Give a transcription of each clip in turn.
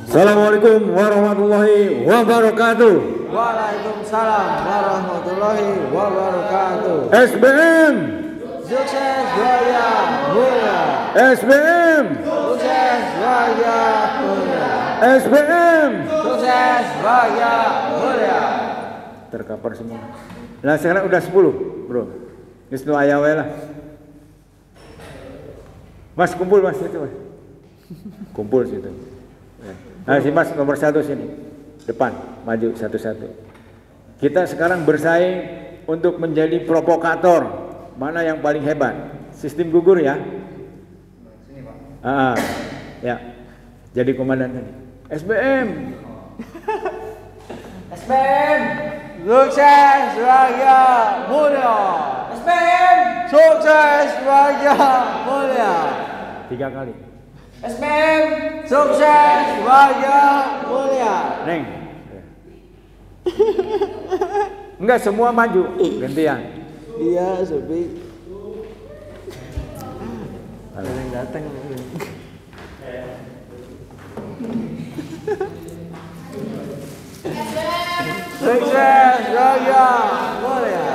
Assalamualaikum warahmatullahi wabarakatuh. Waalaikumsalam warahmatullahi wabarakatuh. SBM Sukses jaya mulia. SBM Sukses jaya mulia. SBM Sukses jaya mulia. tercover semua. Nah sekarang udah 10 bro. Wisnu ayawe lah. Mas kumpul mas itu mas. Kumpul situ. Nah si mas nomor 1 sini. Depan, maju satu-satu. Kita sekarang bersaing untuk menjadi provokator. Mana yang paling hebat? Sistem gugur ya. Ya. Jadi komandan tadi. SBM. SBM. Sukses jaya mulia. SBM. Sukses jaya mulia. 3 kali. SBM. Sukses jaya mulia. Neng. Enggak semua maju, gantian. Iya, Sobi. Ada yang datang. Sukses jaya mulia.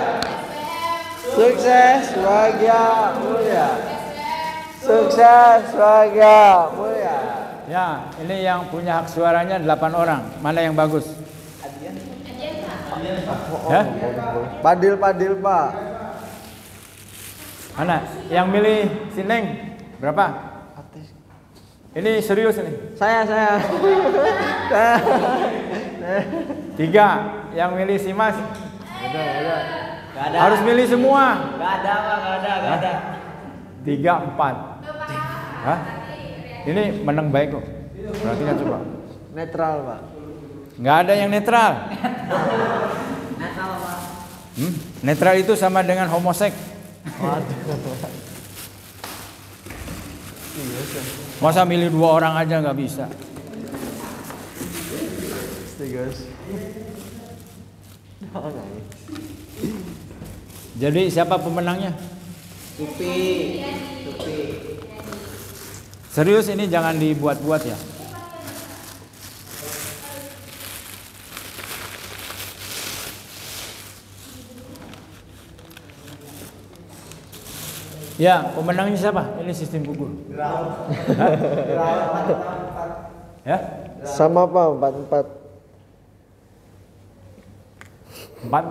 Sukses jaya mulia. Sukses jaya mulia. Ya, ini yang punya hak suaranya 8 orang. Mana yang bagus? Ya? Padil Pak. Mana? Yang milih si Neng berapa? Ini serius ini. Saya. 3. Yang milih si Mas. Ada. Gak ada. Harus milih semua. Gak ada, Pak. Gak ada. 3, 4. Hah? Ini menang baik kok. Perhatikan coba. Netral, Pak. Nggak ada yang netral. Netral, Pak. Netral itu sama dengan homoseks. Masa milih 2 orang aja nggak bisa. Jadi siapa pemenangnya? Supi. Serius ini jangan dibuat-buat ya. Ya, pemenangnya siapa? Ini sistem gugur. Ya? Sama Pak, 4-4.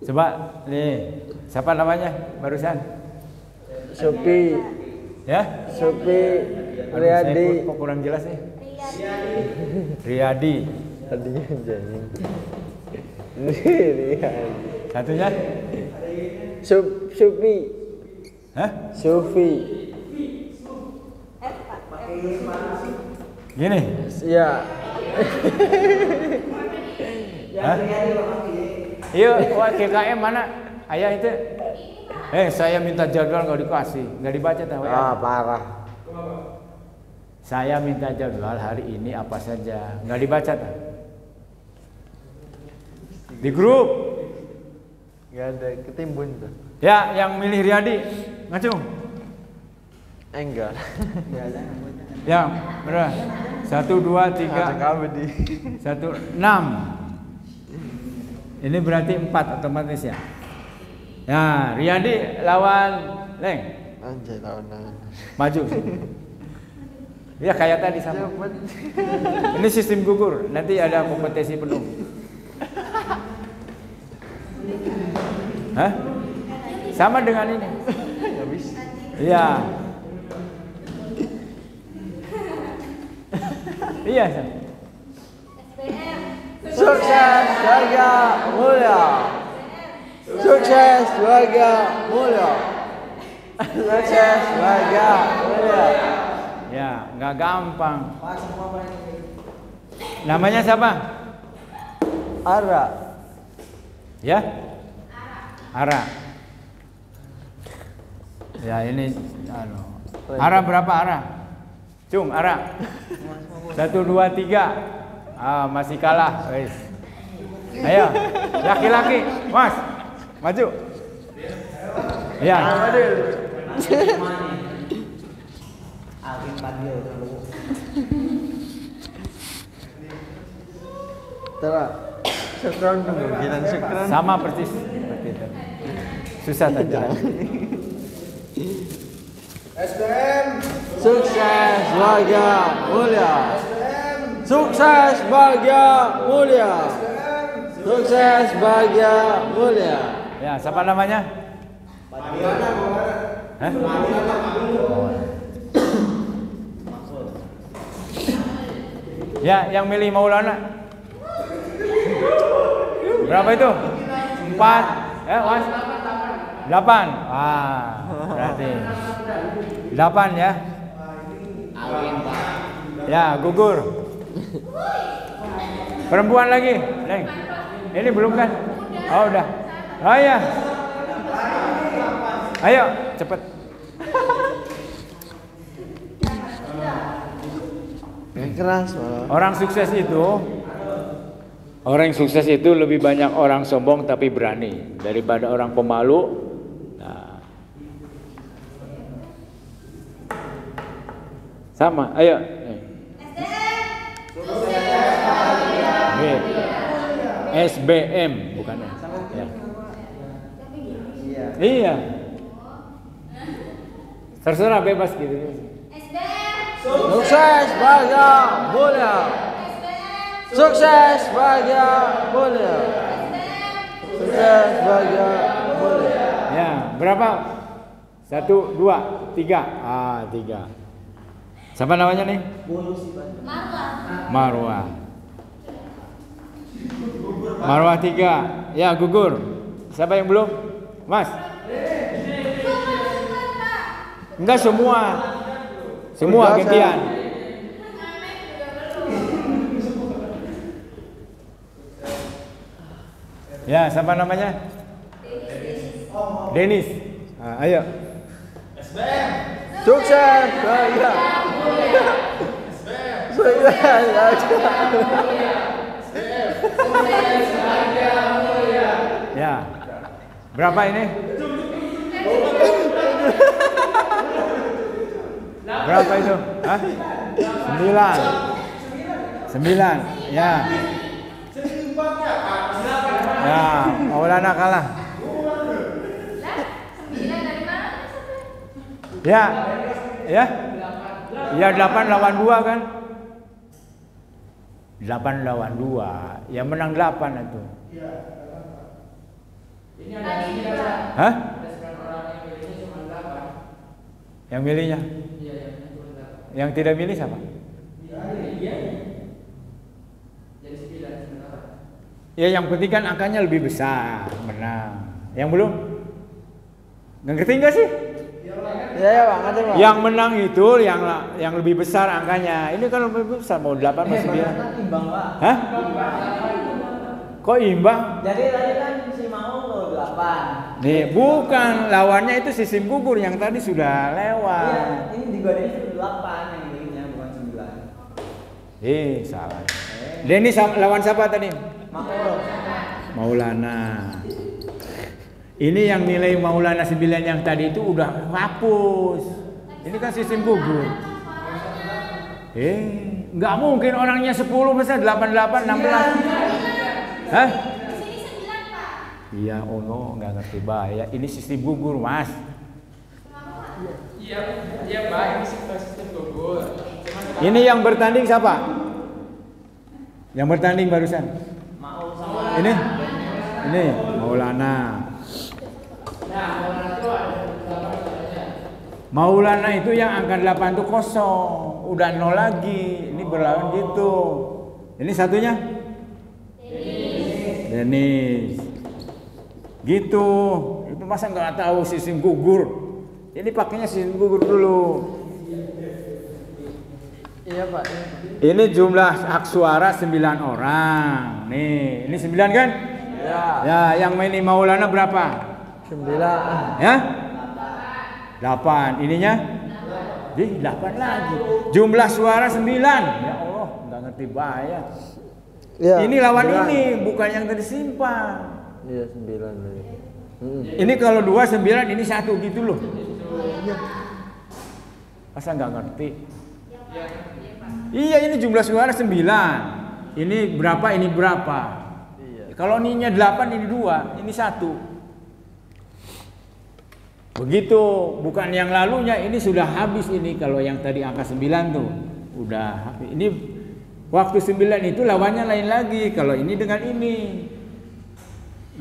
Coba nih, siapa namanya barusan? Supi. Ya? Supi Riyadi. Kok kurang jelas nih? Riyadi. Tadinya jaring. Riyadi. Satunya? Supi. Hah? Sufi. Gini? Iya. Hah? Iya, wakil KM mana? Ayah itu. Saya minta jadwal nggak dikasih, nggak dibaca tahu ya? Parah. Saya minta jadwal hari ini apa saja, nggak dibaca tahu? Di grup. Nggak ada, ketimbun tuh. Ya, yang milih Riyadi, ngacung. Enggak. Nggak ada. Ya, berapa? 1, 2, 3. 1, 6. Ini berarti 4 otomatis ya. Ya, Riyadi lawan Leng. Anjay tahunan. Maju. Ya kayak tadi sama. Ini sistem gugur. Nanti ada kompetisi penuh. Hah? Sama dengan ini. Habis. Iya. Iya. Sukses jaya mulia. Sukses jaya mulia. Sukses jaya mulia. Ya, nggak gampang. Namanya siapa? Ara. Ya? Ara. Ya ini Ara berapa Ara? Cung, Ara. 1, 2, 3. Masih kalah. Wes. Ayo, laki-laki, Mas. Maju. Ya. Tara. Syukron kemungkinan syukron. Sama persis seperti itu. Susah saja. SBM sukses bahagia mulia. Sukses bahagia mulia. Sukses bahagia mulia. Ya, siapa namanya? Hah? Ya, yang milih Maulana. Berapa itu? 4. Mas? 8. Berarti 8 ya. Ya, gugur. Perempuan lagi, Neng. Ini belum kan? Oh, udah. Oh ya. Ayo, cepet. Yang keras malah. Orang sukses itu lebih banyak orang sombong tapi berani daripada orang pemalu. Nah. Sama, ayo. SBM bukan ya. Iya. Terserah bebas gitu. Sukses bahagia mulia. Sukses bahagia mulia. Sukses bahagia mulia. Ya, berapa? 1, 2, 3. 3. Siapa namanya nih? Marwah. Marwah 3. Ya, gugur. Siapa yang belum? Mas. Enggak semua. Semua gantian. Ya, siapa namanya? Denis. Ayo. Sukses bahagia. Sukses bahagia. Ya. Berapa ini? Berapa itu? Hah? 9. Ya. Ya, Maulana kalah. Ya. Ya. Ya 8 lawan 2 kan? 8 lawan 2. Yang menang 8 itu. Hah? Yang milihnya? Yang tidak milih siapa? Ya yang penting kan angkanya lebih besar, menang. Yang belum? Nggak ngerti nggak sih? Ya Bang, ngerti Bang. Yang menang itu yang lebih besar angkanya. Ini kan lebih besar, mau 8 mau 9. Imbang, Pak. Hah? Kok imbang? Jadi tadi kan si mau 8. Nih, bukan lawannya itu sistem gugur yang tadi sudah lewat. Iya, ini digodain 8 yang milihnya bukan 9. Salah. Denny lawan siapa tadi? Maulana. Ini yang nilai Maulana 9 yang tadi itu udah hapus. Ini kan sistem gugur. Nggak mungkin orangnya 10 masa 88, 16. Hah? Iya, nggak ngerti bahaya. Ini sistem gugur, Mas. Iya, Pak, ini sistem gugur. Ini yang bertanding siapa? Yang bertanding barusan? Ini Maulana. Maulana itu yang angka 8 itu kosong, udah 0 lagi. Ini berlawan gitu. Ini satunya? Denis. Gitu. Itu masa nggak tahu sistem gugur? Ini pakainya sistem gugur dulu. Iya Pak. Ini jumlah hak suara 9 orang. Nih, ini 9 kan? Ya. Ya, yang main Maulana berapa? 9. Ya? 8. Ininya? 8 lagi. Jumlah suara 9. Ya Allah, nggak ngerti bahaya. Ya, Ini lawan 9. ini, bukan yang tadi simpan. Iya 9 tadi. Ini kalau 2 9, ini 1 gitu loh. Masa nggak ngerti? Iya, ini jumlah suara 9. Ini berapa? Ini berapa? Kalau ininya 8, ini 2, ini 1. Begitu, bukan yang lalunya, ini sudah habis ini. Kalau yang tadi angka 9 tuh udah habis. Ini waktu 9 itu lawannya lain lagi. Kalau ini dengan ini.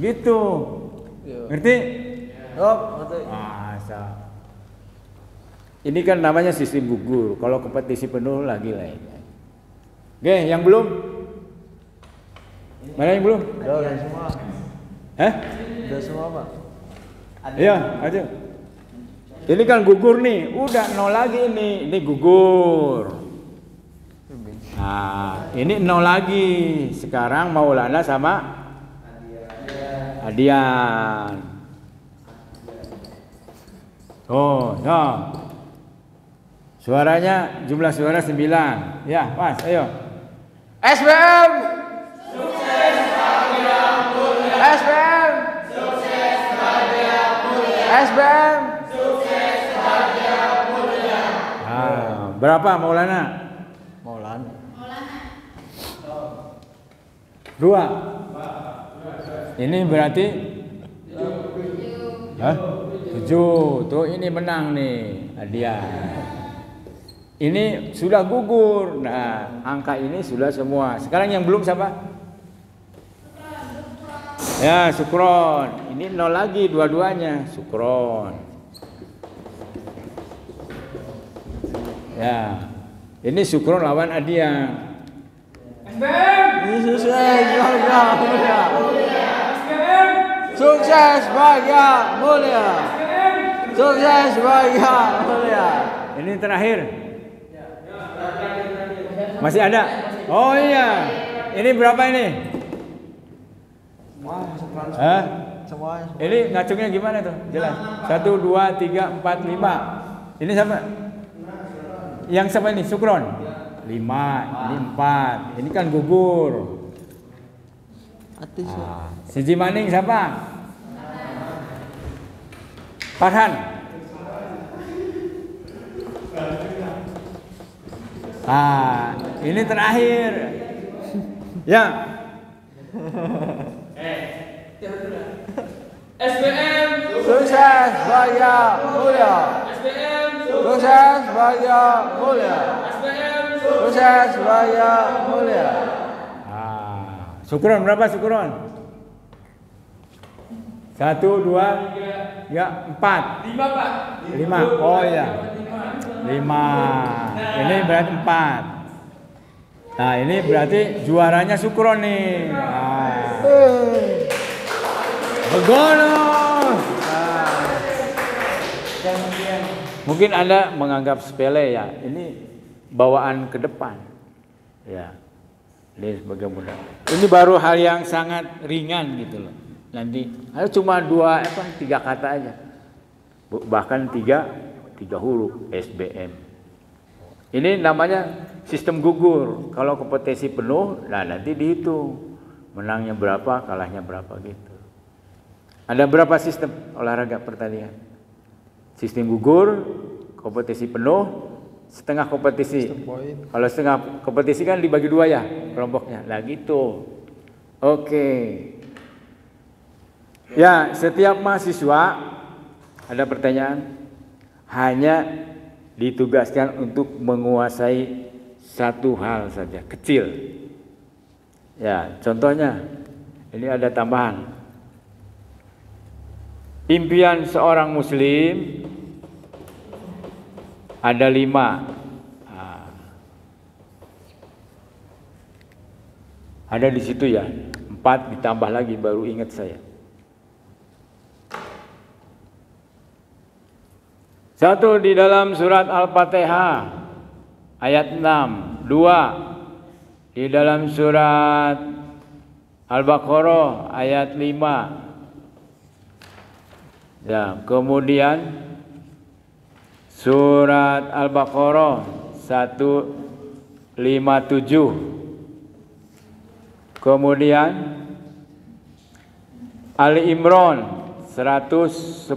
Gitu. Ngerti? Ngerti. Masa. Ini kan namanya sistem gugur. Kalau kompetisi penuh lagi lain. Oke, yang belum? Mana yang belum? Udah semua. Udah semua, Pak. Iya, aja. Ini kan gugur nih, udah 0 lagi ini gugur. Nah, ini 0 lagi. Sekarang Maulana sama Adian. Oh, no. Suaranya jumlah suara 9. Ya, Mas, ayo. SBM. Sukses bahagia mulia. SBM. Sukses bahagia mulia. SBM. Sukses bahagia mulia. Berapa Maulana? Maulana. 2. Ini berarti 7. Tuh ini menang nih Adian. Ini sudah gugur. Nah, angka ini sudah semua. Sekarang yang belum siapa? Ya, Sukron. Ini 0 lagi dua-duanya. Sukron. Ya. Ini Sukron lawan Adian. Sukses bahagia mulia. Sukses bahagia mulia. Sukses bahagia mulia. Ini terakhir. Masih ada? Oh iya. Ini berapa ini? Semuanya. Ini ngacungnya gimana tuh? Jelas. 1, 2, 3, 4, 5. Ini siapa? Yang siapa ini? Sukron. 5. Ini 4. Ini kan gugur. Siji Maning siapa? Farhan. Ini terakhir. Ya. SBM. Sukses bahagia mulia. SBM. Sukses bahagia mulia. SBM. Sukses bahagia mulia. Sukron berapa Sukron? 1, 2, 3, 4. 5 Pak. 5. Oh iya. 5. Ini berarti 4. Nah ini berarti juaranya Sukron nih. Begono. Mungkin Anda menganggap sepele ya. Ini bawaan ke depan. Ya. Ini sebagai mudah. Ini baru hal yang sangat ringan gitu loh. Nanti ada cuma 3 kata aja. Bahkan 3 huruf SBM. Ini namanya sistem gugur. Kalau kompetisi penuh, nah nanti dihitung menangnya berapa, kalahnya berapa gitu. Ada berapa sistem olahraga pertandingan? Sistem gugur, kompetisi penuh, setengah kompetisi. Kalau setengah kompetisi kan dibagi 2 ya kelompoknya. Nah gitu. Oke. Ya, setiap mahasiswa ada pertanyaan hanya ditugaskan untuk menguasai satu hal saja, kecil. Ya, contohnya ini ada tambahan. Impian seorang muslim ada 5. Ada di situ ya, 4 ditambah lagi baru ingat saya. 1 di dalam surat Al-Fatihah ayat 6, 2 di dalam surat Al-Baqarah ayat 5. Ya, kemudian surat Al-Baqarah 157. Kemudian Ali Imran 110.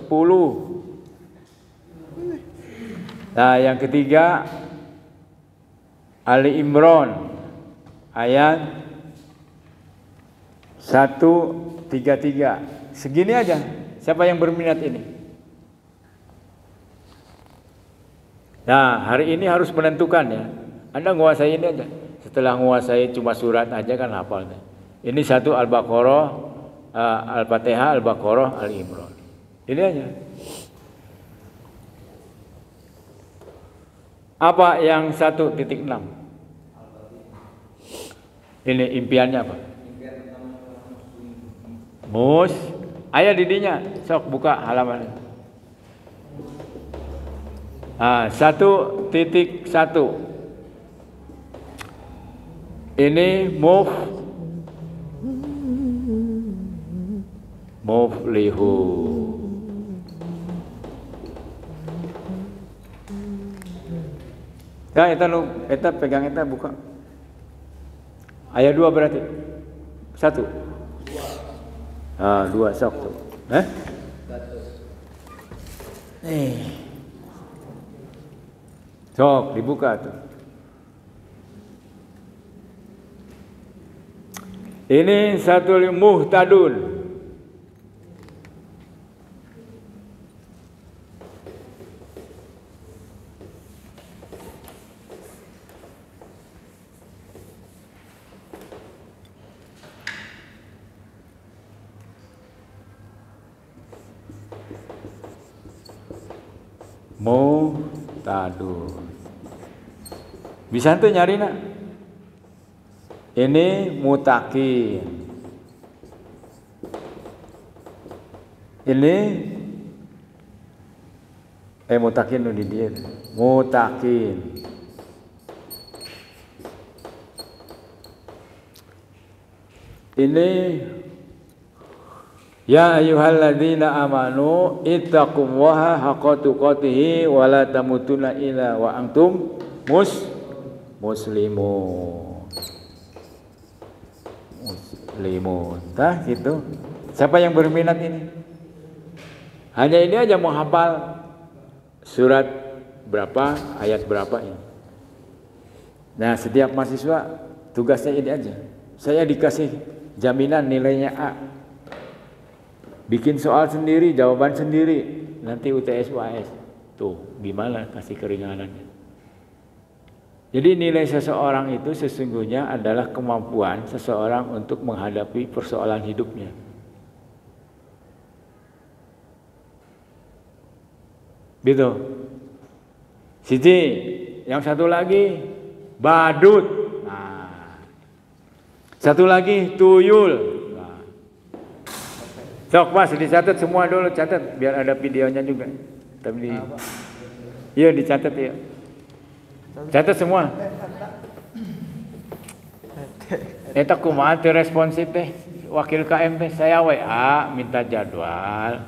Nah, yang ketiga Ali Imran ayat 133. Segini aja. Siapa yang berminat ini? Nah, hari ini harus menentukan ya. Anda nguasai ini aja. Setelah nguasai cuma surat aja kan hafal. Ini satu Al-Baqarah, Al-Fatihah, Al-Baqarah, Ali Imran. Ini aja. Apa yang 1.6? Ini impiannya apa? Mus, ayah didinya, sok buka halaman. 1.1. Ini muflihu. Nah, eta pegang eta buka. Ayat 2 berarti 1. 2 sok tuh. Sok dibuka tuh. Ini satu muhtadun. Muhtadun. Bisa tuh nyari nak. Ini mutakin. Ini mutakin di dia. Mutakin. Ini ya ayyuhalladzina amanu ittaqullaha haqqa tuqatih wa la tamutunna illa wa antum muslimun. Tah gitu. Siapa yang berminat ini? Hanya ini aja mau hafal surat berapa, ayat berapa ini. Nah, setiap mahasiswa tugasnya ini aja. Saya dikasih jaminan nilainya A. Bikin soal sendiri, jawaban sendiri. Nanti UTS UAS. Tuh, gimana kasih keringanannya. Jadi nilai seseorang itu sesungguhnya adalah kemampuan seseorang untuk menghadapi persoalan hidupnya. Gitu. Siji, yang satu lagi badut. Nah. Satu lagi tuyul. Nah. Sok Mas dicatat semua dulu, catat biar ada videonya juga. Tapi iya dicatat ya. Catat semua. Eta kumaha teu responsif teh wakil KM teh saya WA minta jadwal.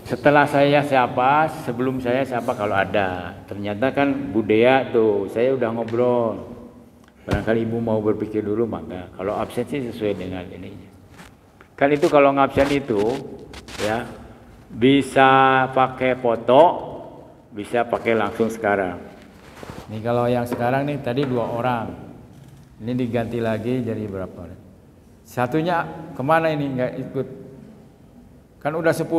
Setelah saya siapa, sebelum saya siapa kalau ada. Ternyata kan budaya tuh, saya udah ngobrol. Barangkali ibu mau berpikir dulu maka kalau absen sih sesuai dengan ininya. Kan itu kalau ngabsen itu ya bisa pakai foto, bisa pakai langsung sekarang. Nih kalau yang sekarang nih tadi 2 orang. Ini diganti lagi jadi berapa? Satunya kemana ini nggak ikut? Kan udah 10.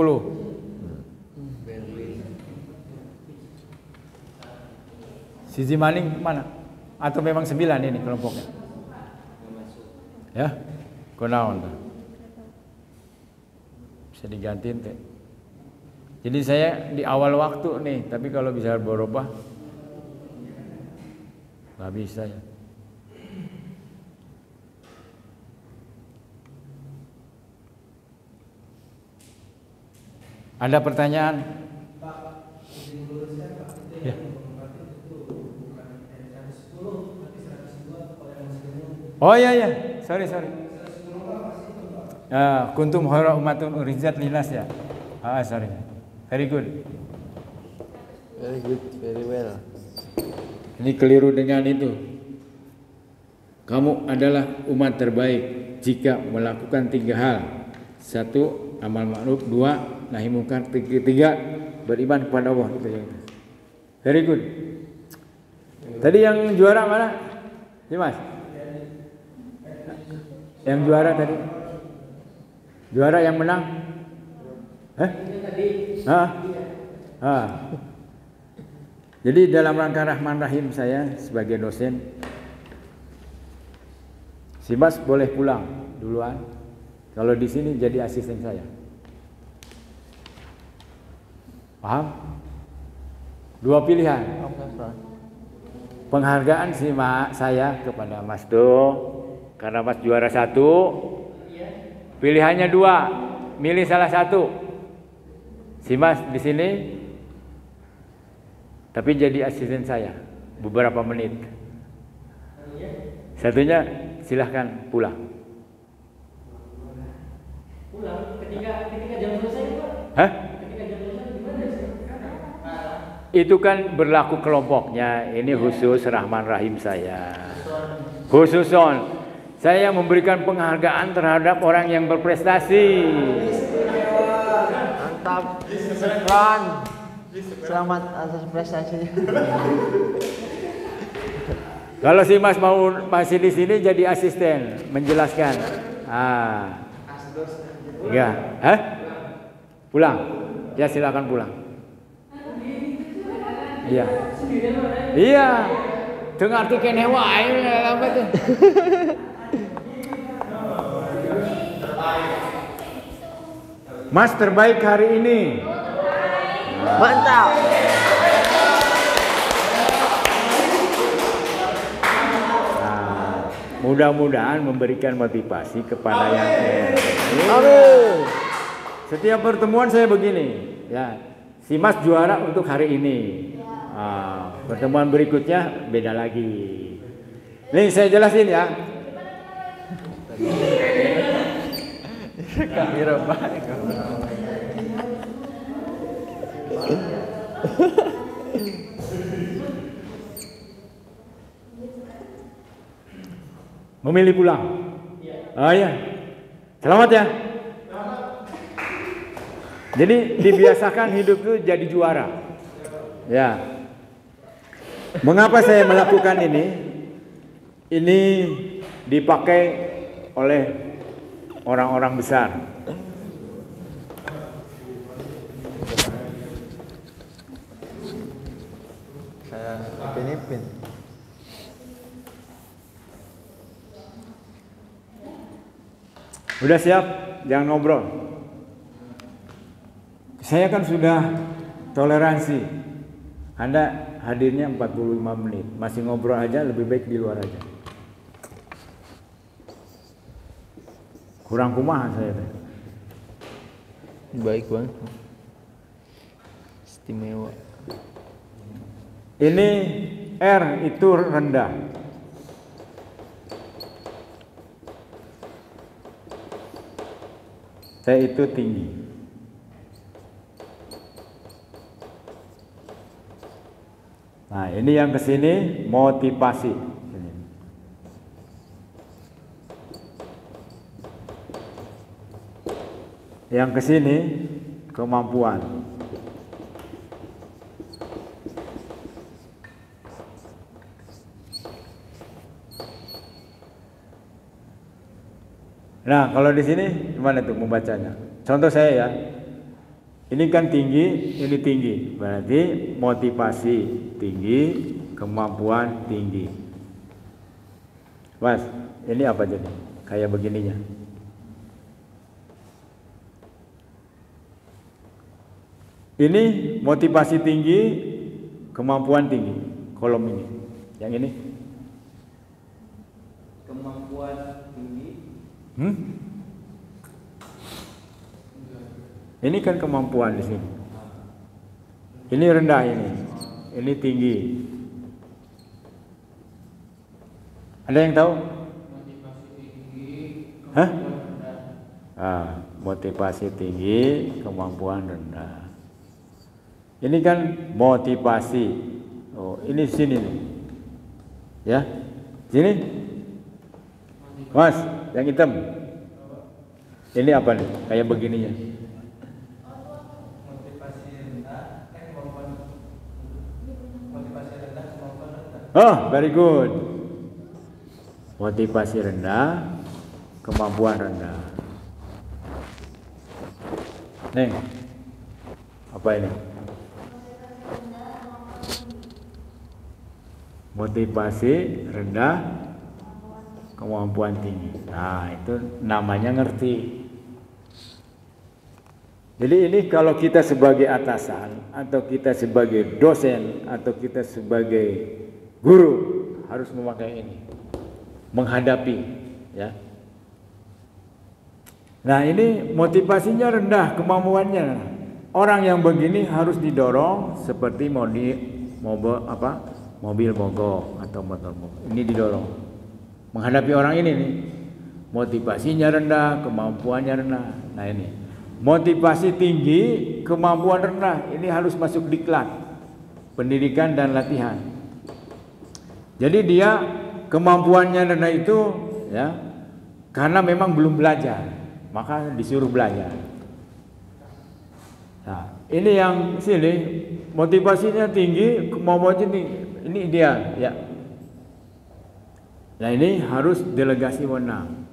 Sisi Maning kemana? Atau memang 9 ini kelompoknya? Ya? Kunaon tuh? Bisa digantiin teh. Jadi saya di awal waktu nih, tapi kalau bisa berubah nggak bisa ya. Ada pertanyaan? Ya. Oh iya ya, sorry. Kuntum khairu ummatun ukhrijat linnas ya. Sorry. Very good. Very well. Ini keliru dengan itu. Kamu adalah umat terbaik jika melakukan 3 hal. 1. amal ma'ruf, 2 nahi munkar, 3 beriman kepada Allah gitu ya. Very good. Tadi yang juara mana? Si Mas? Yang juara tadi? Juara yang menang? Jadi dalam rangka Rahman Rahim saya sebagai dosen, si Mas boleh pulang duluan. Kalau di sini jadi asisten saya. Paham? 2 pilihan. Penghargaan saya kepada Mas Do karena Mas juara 1. Pilihannya 2, milih salah satu. Si Mas di sini, tapi jadi asisten saya beberapa menit. Satunya silahkan pulang. Pulang ketika jam selesai Pak? Hah? Ketika jam selesai gimana sih? Itu kan berlaku kelompoknya. Ini khusus Rahman Rahim saya. Khususon. Saya memberikan penghargaan terhadap orang yang berprestasi. Mantap. Syukran. Selamat atas prestasinya. Kalau si Mas mau masih di sini jadi asisten menjelaskan. Ya, pulang. Ya silakan pulang. Iya. Iya. Dengar tiket hewa apa tuh? Mas terbaik hari ini. Mantap. Mudah-mudahan memberikan motivasi kepada yang lain. Amin. Setiap pertemuan saya begini, ya. Si Mas juara untuk hari ini. Pertemuan berikutnya beda lagi. Nih saya jelasin ya. Kamera baik. Memilih pulang. Ya. Selamat ya. Jadi dibiasakan hidup itu jadi juara. Ya. Mengapa saya melakukan ini? Ini dipakai oleh orang-orang besar. Saya Ipin. Udah siap? Jangan ngobrol. Saya kan sudah toleransi. Anda hadirnya 45 menit. Masih ngobrol aja, lebih baik di luar aja. Kurang kumaha saya. Baik Bang. Istimewa. Ini R itu rendah. Saya itu tinggi. Nah, ini yang kesini motivasi. Yang kesini kemampuan. Nah, kalau di sini gimana tuh membacanya? Contoh saya ya. Ini kan tinggi, ini tinggi. Berarti motivasi tinggi, kemampuan tinggi. Mas, ini apa jadi? Kayak begininya. Ini motivasi tinggi, kemampuan tinggi. Kolom ini. Yang ini? Kemampuan tinggi. Ini kan kemampuan di sini. Ini rendah ini. Ini tinggi. Ada yang tahu? Motivasi tinggi, Hah? kemampuan rendah. Motivasi tinggi, kemampuan rendah. Ini kan motivasi. Oh, ini sini nih. Ya. Sini. Mas, yang hitam. Ini apa nih? Kayak begininya. Oh, very good. Motivasi rendah, kemampuan rendah. Nih, apa ini? Motivasi rendah, kemampuan tinggi. Nah, itu namanya ngerti. Jadi ini kalau kita sebagai atasan, atau kita sebagai dosen, atau kita sebagai guru harus memakai ini, menghadapi, ya. Nah, ini motivasinya rendah, kemampuannya. Orang yang begini harus didorong seperti mobil mogok atau motor mogok. Ini didorong. Menghadapi orang ini nih, motivasinya rendah, kemampuannya rendah. Nah, ini motivasi tinggi, kemampuan rendah. Ini harus masuk diklat, pendidikan dan latihan. Jadi dia kemampuannya rendah itu, ya, karena memang belum belajar, maka disuruh belajar. Nah, ini yang sini motivasinya tinggi, kemampuannya tinggi. Ini ideal, ya. Nah, ini harus delegasi wewenang.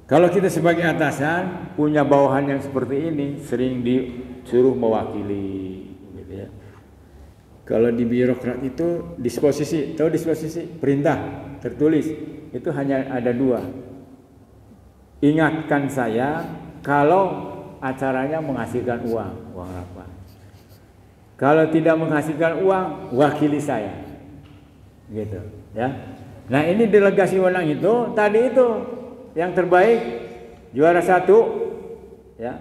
Kalau kita sebagai atasan punya bawahan yang seperti ini, sering disuruh mewakili, gitu ya. Kalau di birokrat itu disposisi, tahu disposisi perintah tertulis itu hanya ada 2. Ingatkan saya kalau acaranya menghasilkan uang apa. Kalau tidak menghasilkan uang, wakili saya, gitu, ya. Nah, ini delegasi wewenang itu tadi itu yang terbaik juara 1, ya.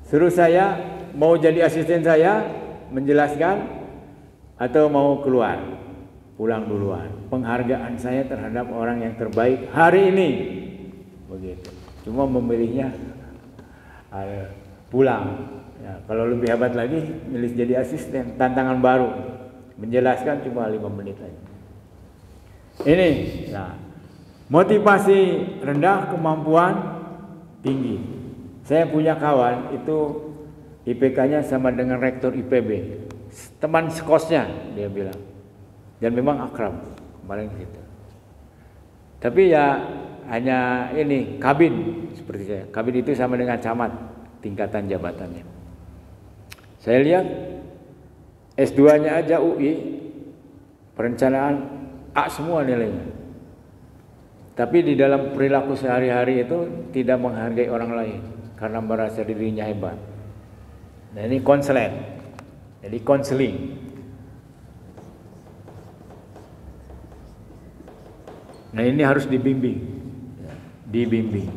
Suruh saya mau jadi asisten saya menjelaskan atau mau keluar, pulang duluan. Penghargaan saya terhadap orang yang terbaik hari ini, begitu. Cuma memilihnya pulang. Ya, kalau lebih hebat lagi, milih jadi asisten, tantangan baru, menjelaskan cuma 5 menit aja. Ini, nah, motivasi rendah, kemampuan tinggi. Saya punya kawan itu IPK-nya sama dengan rektor IPB, teman sekosnya dia bilang, dan memang akrab kemarin gitu. Tapi ya hanya ini kabin seperti saya. Kabin itu sama dengan camat tingkatan jabatannya. Saya lihat S2-nya aja UI, perencanaan A semua nilainya. Tapi di dalam perilaku sehari-hari itu tidak menghargai orang lain karena merasa dirinya hebat. Nah, ini konseling. Jadi konseling. Nah, ini harus dibimbing. Dibimbing.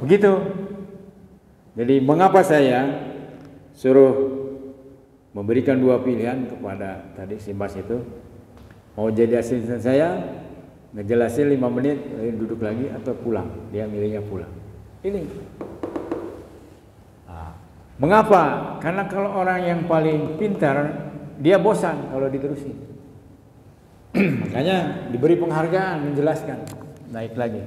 Begitu. Jadi mengapa saya suruh memberikan 2 pilihan kepada tadi si Mas itu, mau jadi asisten saya, ngejelasin 5 menit, duduk lagi atau pulang. Dia milihnya pulang. Ini. Nah, mengapa? Karena kalau orang yang paling pintar, dia bosan kalau diterusin. Makanya diberi penghargaan, menjelaskan, naik lagi.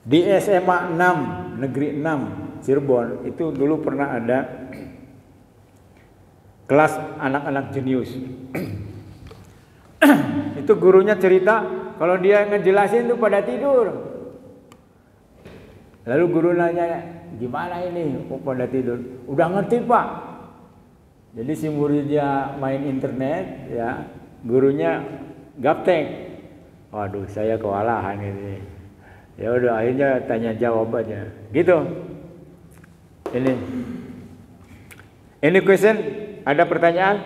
Di SMA 6, Negeri 6, Cirebon, itu dulu pernah ada kelas anak-anak jenius. Itu gurunya cerita kalau dia ngejelasin tuh pada tidur. Lalu guru nanya, gimana ini? Kok pada tidur? Udah ngerti, Pak. Jadi si muridnya main internet, ya, gurunya gaptek. Waduh, saya kewalahan ini. Ya udah, akhirnya tanya jawab aja. Gitu. Ini question. Ada pertanyaan?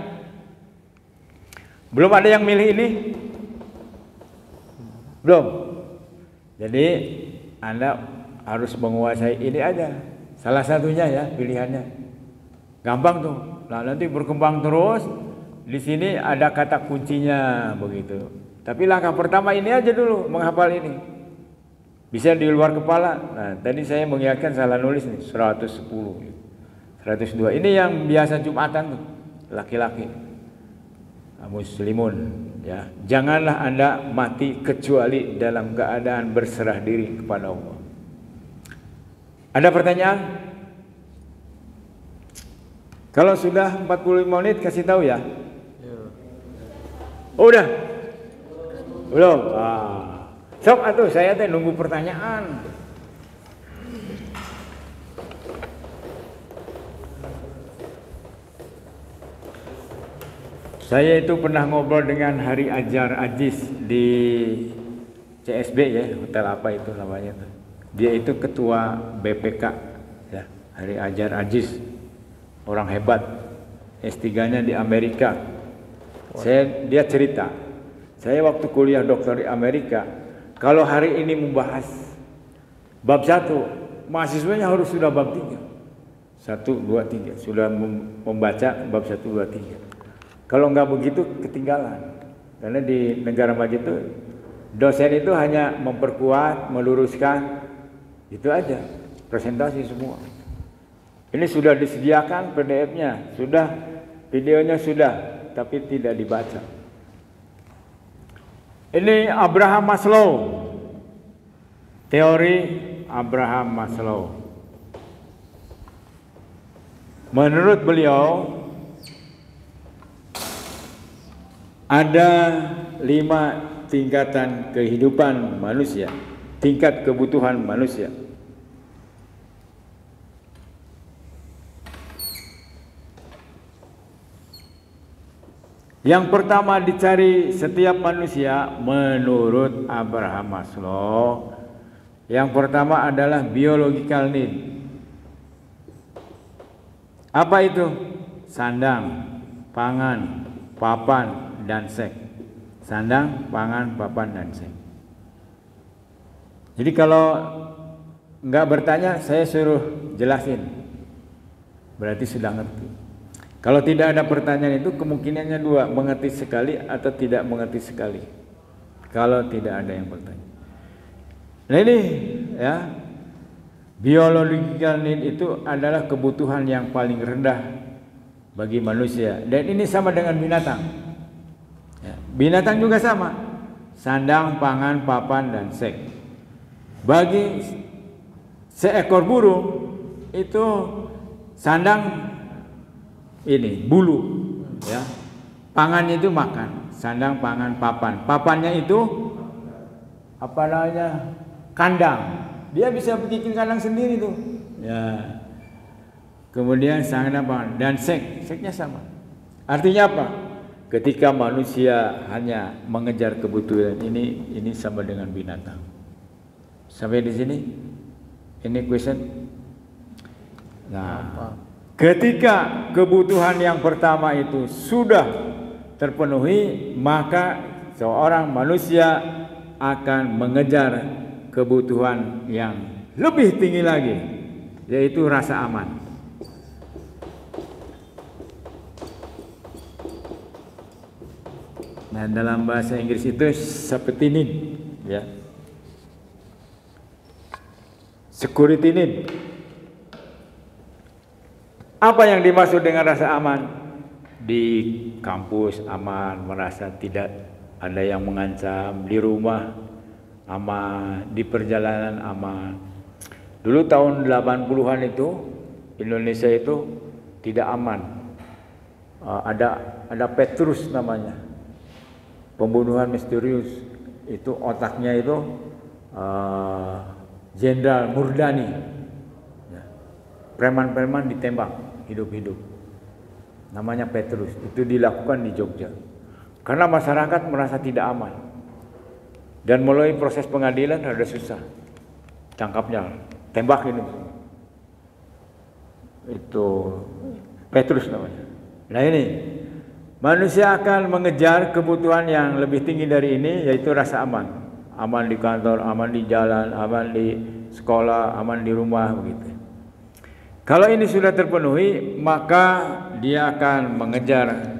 Belum ada yang milih ini? Belum. Jadi Anda harus menguasai ini aja. Salah satunya ya pilihannya. Gampang tuh. Nah, nanti berkembang terus. Di sini ada kata kuncinya begitu. Tapi langkah pertama ini aja dulu, menghafal ini. Bisa di luar kepala. Nah, tadi saya mengingatkan salah nulis nih, 110. 102. Ini yang biasa Jumatan tuh, laki-laki. Muslimun. Ya, janganlah Anda mati kecuali dalam keadaan berserah diri kepada Allah. Ada pertanyaan? Kalau sudah 45 menit kasih tahu ya. Oh, udah? Belum? Sok atuh saya teh nunggu pertanyaan. Saya itu pernah ngobrol dengan Hari Ajar Aziz di CSB ya, hotel apa itu namanya tuh. Dia itu ketua BPK ya, Hari Ajar Aziz. Orang hebat. S3-nya di Amerika. Dia cerita, saya waktu kuliah dokter di Amerika, kalau hari ini membahas bab 1, mahasiswanya harus sudah bab 3. 1, 2, 3 sudah membaca bab 1, 2, 3. Kalau nggak begitu ketinggalan. Karena di negara maju itu dosen itu hanya memperkuat, meluruskan, itu aja, presentasi semua. Ini sudah disediakan PDF-nya, sudah videonya sudah, tapi tidak dibaca. Ini Abraham Maslow, teori Abraham Maslow. Menurut beliau ada 5 tingkatan kehidupan manusia, tingkat kebutuhan manusia. Yang pertama dicari setiap manusia menurut Abraham Maslow. Yang pertama adalah biological need. Apa itu? Sandang, pangan, papan, dan seks. Sandang, pangan, papan, dan seks. Jadi kalau nggak bertanya, saya suruh jelasin. Berarti sudah ngerti. Kalau tidak ada pertanyaan itu kemungkinannya 2, mengerti sekali atau tidak mengerti sekali. Kalau tidak ada yang bertanya. Nah ini ya, biological need itu adalah kebutuhan yang paling rendah bagi manusia. Dan ini sama dengan binatang. Ya, binatang juga sama. Sandang, pangan, papan, dan seks. Bagi seekor burung itu sandang ini bulu ya, pangannya itu makan, sandang, pangan, papan. Papannya itu apa namanya, kandang, dia bisa bikin kandang sendiri tuh ya. Kemudian sandang, pangan, dan seksnya sama. Artinya apa? Ketika manusia hanya mengejar kebutuhan ini sama dengan binatang. Sampai di sini ini question. Nah, ketika kebutuhan yang pertama itu sudah terpenuhi, maka seorang manusia akan mengejar kebutuhan yang lebih tinggi lagi, yaitu rasa aman. Nah, dalam bahasa Inggris itu safety need, ya, security need. Apa yang dimaksud dengan rasa aman? Di kampus aman, merasa tidak ada yang mengancam, di rumah aman, di perjalanan aman. Dulu tahun 80-an itu Indonesia itu tidak aman. Ada Petrus namanya, pembunuhan misterius. Itu otaknya itu Jenderal Murdani. Preman-preman ditembak hidup-hidup, namanya Petrus. Itu dilakukan di Jogja karena masyarakat merasa tidak aman, dan melalui proses pengadilan ada susah, tangkapnya, tembak ini. Itu Petrus namanya. Nah ini, manusia akan mengejar kebutuhan yang lebih tinggi dari ini, yaitu rasa aman. Aman di kantor, aman di jalan, aman di sekolah, aman di rumah, begitu. Kalau ini sudah terpenuhi, maka dia akan mengejar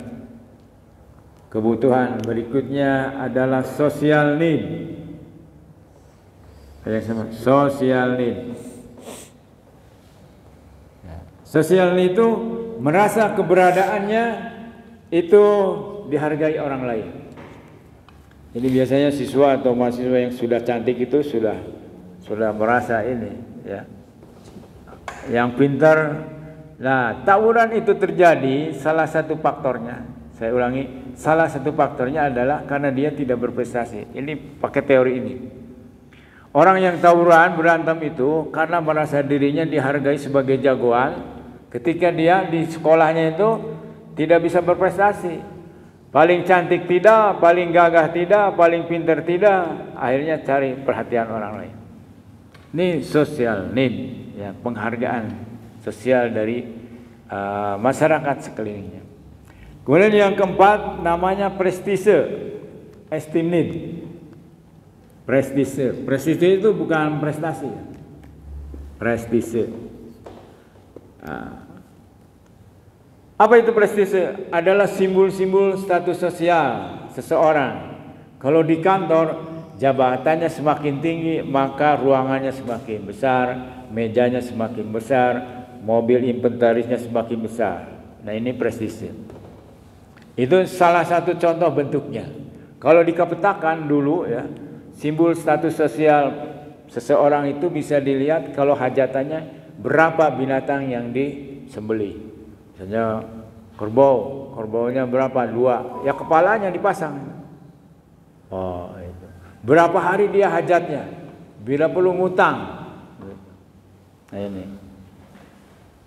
kebutuhan berikutnya adalah social need. Social need. Social need itu merasa keberadaannya itu dihargai orang lain. Ini biasanya siswa atau mahasiswa yang sudah cantik itu sudah merasa ini, ya. Yang pintar. Nah, tawuran itu terjadi salah satu faktornya. Saya ulangi, salah satu faktornya adalah karena dia tidak berprestasi. Ini pakai teori ini. Orang yang tawuran berantem itu karena merasa dirinya dihargai sebagai jagoan, ketika dia di sekolahnya itu tidak bisa berprestasi. Paling cantik tidak, paling gagah tidak, paling pintar tidak, akhirnya cari perhatian orang lain. Ini social need, ya, penghargaan sosial dari masyarakat sekelilingnya. Kemudian yang keempat namanya prestise, esteem need. Prestise itu bukan prestasi, ya. Prestise. Apa itu prestise? Adalah simbol-simbol status sosial seseorang. Kalau di kantor jabatannya semakin tinggi, maka ruangannya semakin besar, mejanya semakin besar, mobil inventarisnya semakin besar. Nah, ini prestise. Itu salah satu contoh bentuknya. Kalau dikepetakan dulu, ya, simbol status sosial seseorang itu bisa dilihat kalau hajatannya berapa binatang yang disembelih. Misalnya kerbaunya berapa? 2. Ya kepalanya dipasang. Oh, itu. Berapa hari dia hajatnya? Bila perlu ngutang. Nah, ini.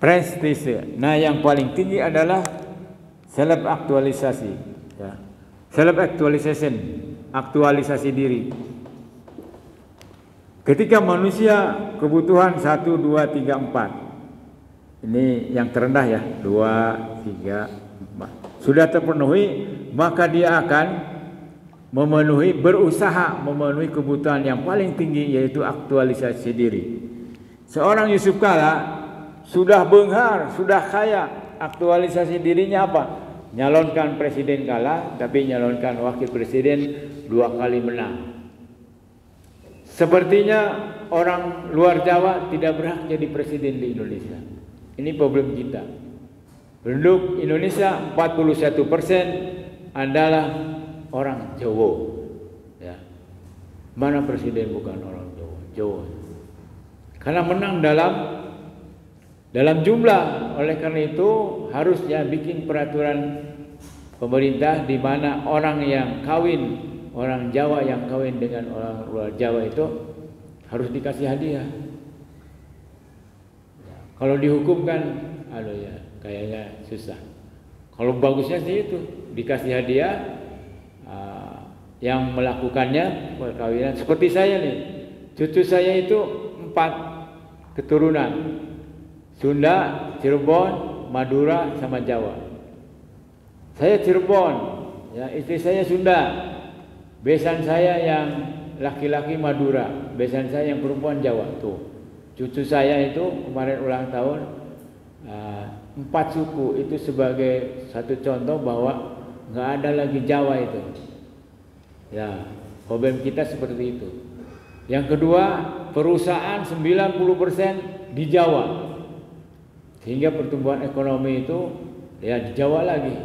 Prestise. Nah, yang paling tinggi adalah self aktualisasi, ya. Self actualization, aktualisasi diri. Ketika manusia kebutuhan 1, 2, 3, 4. Ini yang terendah, ya, 2, 3, 4. Sudah terpenuhi, maka dia akan berusaha memenuhi kebutuhan yang paling tinggi, yaitu aktualisasi diri. Seorang Yusuf Kala sudah benghar, sudah kaya, aktualisasi dirinya apa? Nyalonkan presiden kalah, tapi nyalonkan wakil presiden 2 kali menang. Sepertinya orang luar Jawa tidak berhak jadi presiden di Indonesia. Ini problem kita. Penduduk Indonesia 41% adalah orang Jawa. Ya. Mana presiden bukan orang Jawa? Jawa. Karena menang dalam jumlah. Oleh karena itu harusnya bikin peraturan pemerintah di mana orang yang kawin, orang Jawa yang kawin dengan orang luar Jawa itu harus dikasih hadiah. Kalau dihukum kan, ya kayaknya susah. Kalau bagusnya sih itu dikasih hadiah, yang melakukannya perkawinan. Seperti saya nih, cucu saya itu 4 keturunan, Sunda, Cirebon, Madura, sama Jawa. Saya Cirebon, ya, istri saya Sunda, besan saya yang laki-laki Madura, besan saya yang perempuan Jawa. Tuh. Cucu saya itu kemarin ulang tahun, 4 suku itu sebagai satu contoh bahwa nggak ada lagi Jawa itu. Ya, problem kita seperti itu. Yang kedua, perusahaan 90% di Jawa, sehingga pertumbuhan ekonomi itu ya di Jawa lagi.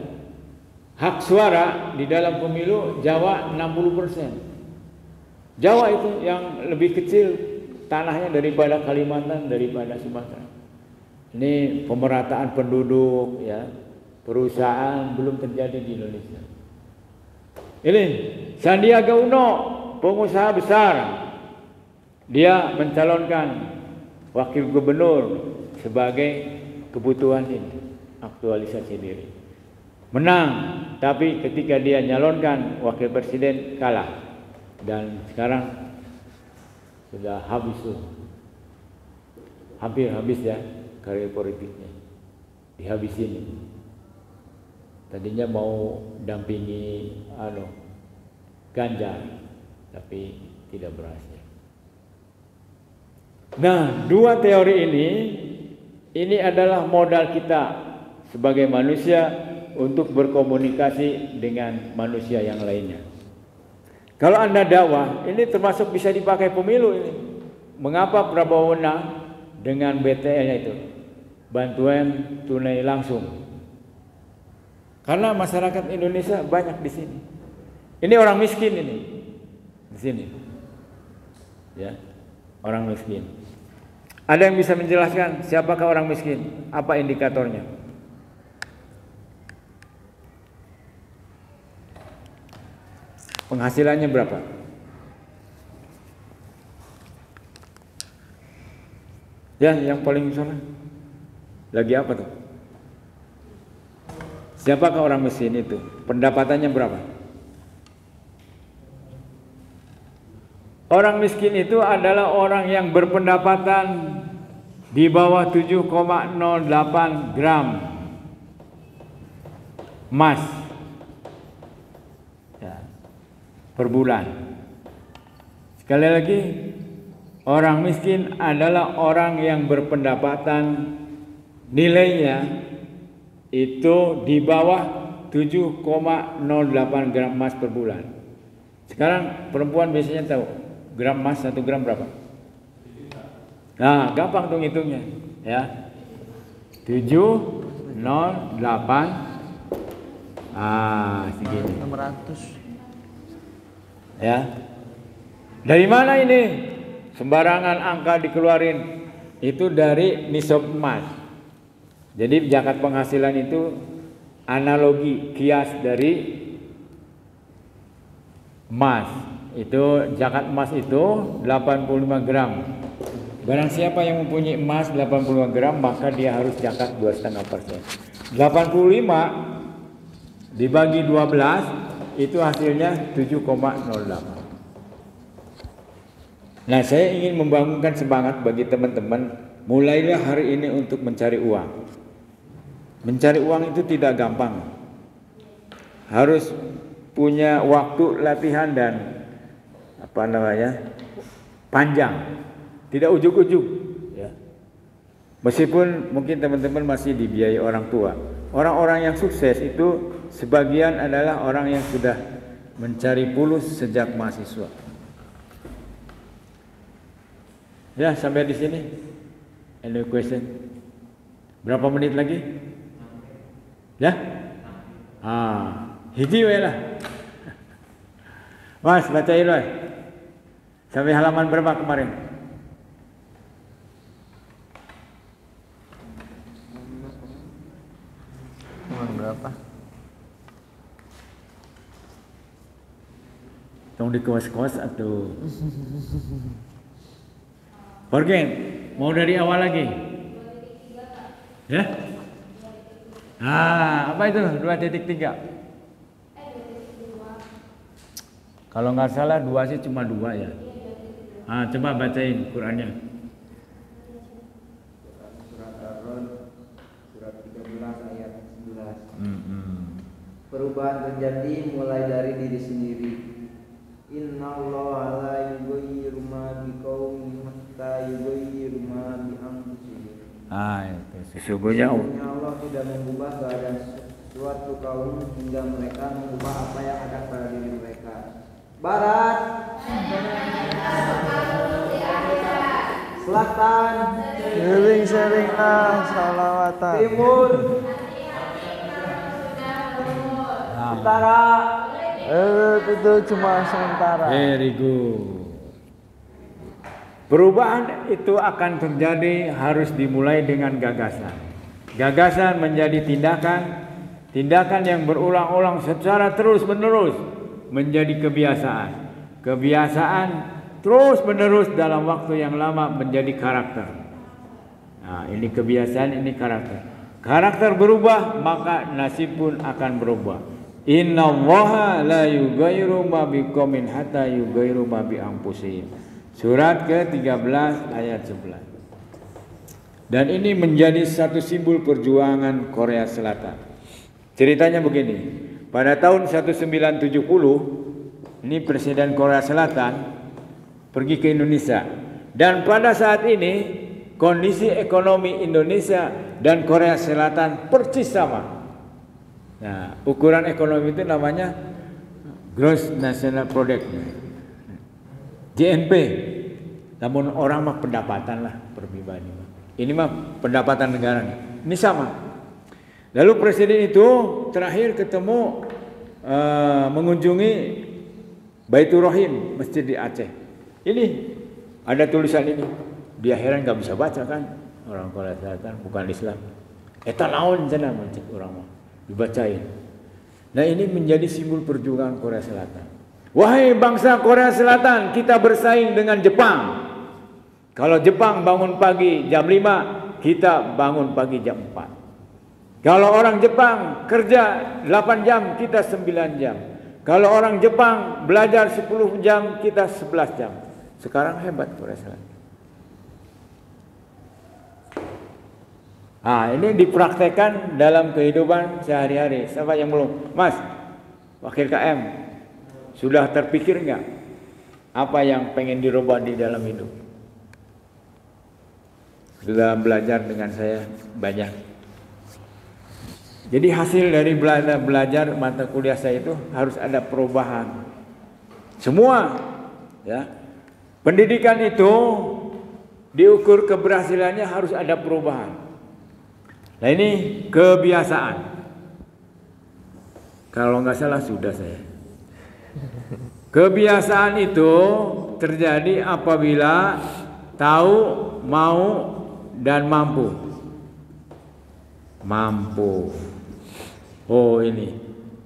Hak suara di dalam pemilu Jawa 60%. Jawa itu yang lebih kecil tanahnya daripada Kalimantan, daripada Sumatera. Ini pemerataan penduduk, ya, perusahaan belum terjadi di Indonesia. Ini Sandiaga Uno, pengusaha besar, dia mencalonkan wakil gubernur sebagai kebutuhan ini, aktualisasi diri. Menang, tapi ketika dia nyalonkan wakil presiden kalah, dan sekarang sudah habis tuh, hampir habis ya karir politiknya, dihabisin. Tadinya mau dampingi Ganjar, tapi tidak berhasil. Nah, 2 teori ini adalah modal kita sebagai manusia untuk berkomunikasi dengan manusia yang lainnya. Kalau Anda dakwah, ini termasuk bisa dipakai pemilu ini. Mengapa Prabowo menang dengan BTL-nya itu? Bantuan tunai langsung. Karena masyarakat Indonesia banyak di sini. Ini orang miskin ini. Di sini. Ya. Orang miskin. Ada yang bisa menjelaskan siapakah orang miskin? Apa indikatornya? Penghasilannya berapa? Ya, yang paling misalnya lagi apa tuh? Siapakah orang miskin itu? Pendapatannya berapa? Orang miskin itu adalah orang yang berpendapatan di bawah 7,08 gram emas ya, per bulan. Sekali lagi, orang miskin adalah orang yang berpendapatan nilainya itu di bawah 7,08 gram emas per bulan. Sekarang perempuan biasanya tahu gram emas 1 gram berapa? Nah, gampang tuh ngitungnya ya. 708 segini. 600. Ya. Dari mana ini? Sembarangan angka dikeluarin. Itu dari nisab emas. Jadi zakat penghasilan itu analogi kias dari emas. Itu zakat emas itu 85 gram. Barang siapa yang mempunyai emas 85 gram maka dia harus zakat 2,5%. 85 dibagi 12 itu hasilnya 7,08. Nah, saya ingin membangunkan semangat bagi teman-teman, mulailah hari ini untuk mencari uang. Mencari uang itu tidak gampang. Harus punya waktu latihan dan panjang. Tidak ujuk-ujuk ya. Meskipun mungkin teman-teman masih dibiayai orang tua. Orang-orang yang sukses itu sebagian adalah orang yang sudah mencari fulus sejak mahasiswa. Ya, sampai di sini. Any question? Berapa menit lagi? Ya? Hiji we lah. Mas, bacain we. Sampai halaman berapa kemarin? Halaman berapa? Tong di kos-kos atau Forgen, mau dari awal lagi? Ya? Apa itu 2.3? Kalau nggak salah 2 sih cuma 2 ya. Coba bacain Qurannya. Surat Ar-Rod, surat 13 ayat 11. Perubahan terjadi mulai dari diri sendiri. Innallaha la yughayyiru ma biqaumin hatta yughayyiru ma bi anfusihim. Itu sesungguhnya Allah tidak mengubah keadaan suatu kaum hingga mereka mengubah apa yang ada pada diri mereka. Barat, selatan, Sering-sering salawatan. timur, utara. Itu cuma sementara. very good. Perubahan itu akan terjadi harus dimulai dengan gagasan. Gagasan menjadi tindakan, tindakan yang berulang-ulang secara terus-menerus menjadi kebiasaan. Kebiasaan terus-menerus dalam waktu yang lama menjadi karakter. Nah, ini kebiasaan, ini karakter. Karakter berubah, maka nasib pun akan berubah. Innallaha la yughayyiru ma biqaumin hatta yughayyiru ma bi anfusihim. Surat ke-13 ayat 11. Dan ini menjadi satu simbol perjuangan Korea Selatan. Ceritanya begini, pada tahun 1970 ini Presiden Korea Selatan pergi ke Indonesia. Dan pada saat ini kondisi ekonomi Indonesia dan Korea Selatan persis sama. Nah, ukuran ekonomi itu namanya Gross National Product, GNP. Namun orang mah pendapatan lah per pribadi. Ini mah pendapatan negara. Ini sama. Lalu presiden itu terakhir ketemu mengunjungi Baitur Rahim, masjid di Aceh. Ini ada tulisan ini. Dia heran nggak bisa baca kan, orang Korea Selatan bukan Islam. Eta naon cenah mencek urang mah dibacain. Nah ini menjadi simbol perjuangan Korea Selatan. Wahai bangsa Korea Selatan, kita bersaing dengan Jepang. Kalau Jepang bangun pagi jam 5, kita bangun pagi jam 4. Kalau orang Jepang kerja 8 jam, kita 9 jam. Kalau orang Jepang belajar 10 jam, kita 11 jam. Sekarang hebat Korea Selatan. Nah, ini dipraktekkan dalam kehidupan sehari-hari. Siapa yang belum? Mas, Wakil KM, sudah terpikir nggak apa yang pengen dirubah di dalam hidup? Sudah belajar dengan saya banyak. Jadi hasil dari belajar mata kuliah saya itu harus ada perubahan. Semua, ya. Pendidikan itu diukur keberhasilannya harus ada perubahan. Nah ini kebiasaan. Kalau nggak salah sudah saya. Kebiasaan itu terjadi apabila tahu, mau, dan mampu. Mampu. Oh ini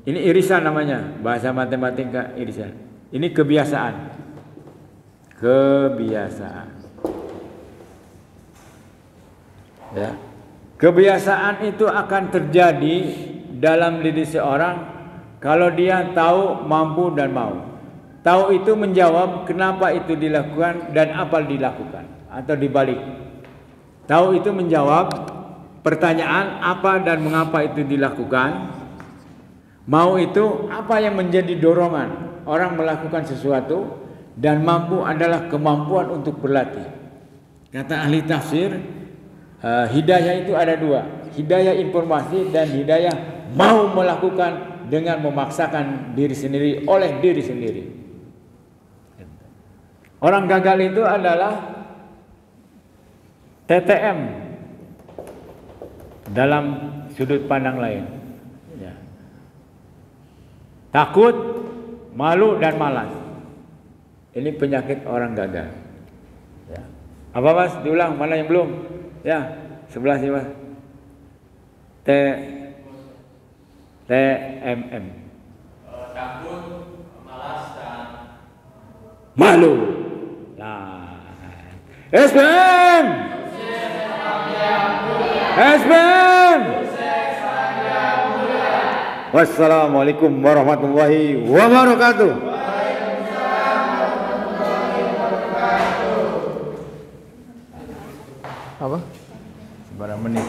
irisan namanya, bahasa matematika irisan. Ini kebiasaan. Kebiasaan. Ya. Kebiasaan itu akan terjadi dalam diri seorang kalau dia tahu, mampu, dan mau. Tahu itu menjawab kenapa itu dilakukan dan apa dilakukan atau dibalik. Tahu itu menjawab pertanyaan apa dan mengapa itu dilakukan. Mau itu apa yang menjadi dorongan orang melakukan sesuatu, dan mampu adalah kemampuan untuk berlatih. Kata ahli tafsir, hidayah itu ada dua, hidayah informasi dan hidayah mau melakukan dengan memaksakan diri sendiri oleh diri sendiri. Orang gagal itu adalah TTM dalam sudut pandang lain. Ya. Takut, malu, dan malas. Ini penyakit orang gagal. Ya. Apa mas? Diulang, mana yang belum? Ya, sebelah sini mas. TMM. Takut, malas, dan malu. Nah, SBM. SBM. Wassalamualaikum warahmatullahi wabarakatuh. Apa? Sebarang menit.